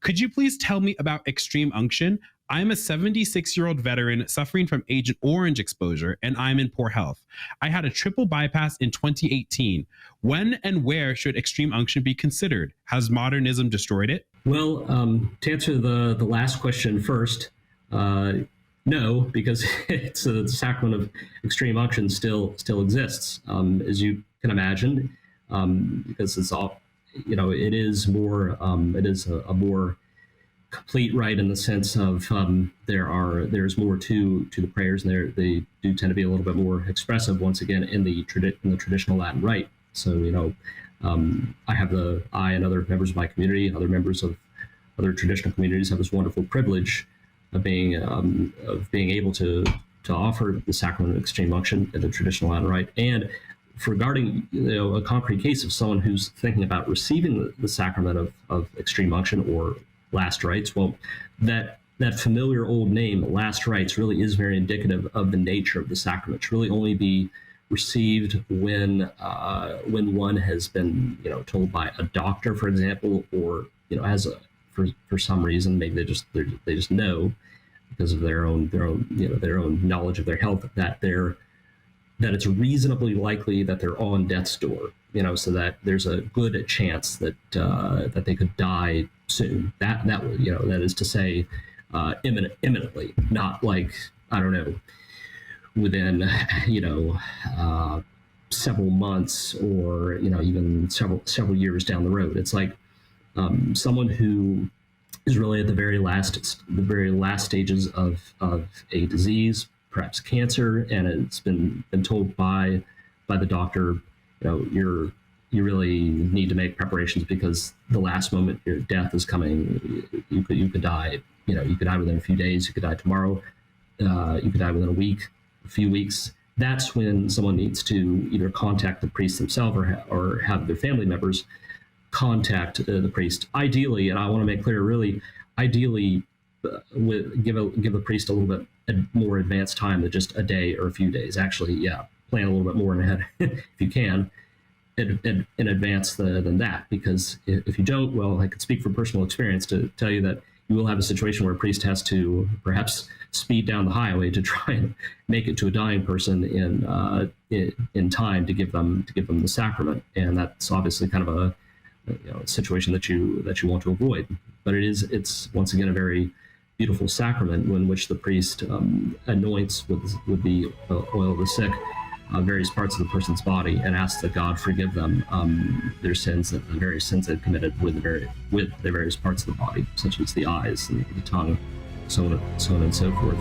Could you please tell me about extreme unction? I'm a 76-year-old veteran suffering from Agent Orange exposure, and I'm in poor health. I had a triple bypass in 2018. When and where should extreme unction be considered? Has modernism destroyed it? Well, to answer the last question first, no, because it's the sacrament of extreme unction still exists, as you can imagine, because it's all, it is more, it is a more complete rite in the sense of there's more to the prayers, and they do tend to be a little bit more expressive once again in the traditional Latin rite. So I and other members of my community and other members of other traditional communities have this wonderful privilege of being able to offer the sacrament of extreme unction in the traditional Latin rite. And regarding a concrete case of someone who's thinking about receiving the sacrament of extreme unction or Last Rites, well, that familiar old name, Last Rites, really is very indicative of the nature of the sacrament. It should really only be received when one has been, told by a doctor, for example, or for some reason, maybe they just know because of their own knowledge of their health that it's reasonably likely that they're on death's door, so that there's a good chance that they could die soon. That is to say, imminently, not like, I don't know, within several months or even several years down the road. It's like someone who is really at the very last stages of a disease, perhaps cancer, and it's been told by the doctor, you really need to make preparations because the last moment your death is coming. You could die. You could die within a few days. You could die tomorrow. You could die within a week, a few weeks. That's when someone needs to either contact the priest themselves or have their family members contact the priest. Ideally, and I want to make clear, really, ideally, give the priest a little bit more advanced time than just a day or a few days. Actually, plan a little bit more in ahead if you can. In advance than that, because if you don't, well, I could speak from personal experience to tell you that you will have a situation where a priest has to perhaps speed down the highway to try and make it to a dying person in time to give them the sacrament, and that's obviously kind of a situation that you want to avoid. But it's once again a very beautiful sacrament in which the priest anoints with the oil of the sick various parts of the person's body and asks that God forgive them their sins, the various sins they've committed with the various parts of the body, such as the eyes and the tongue, so on and so forth.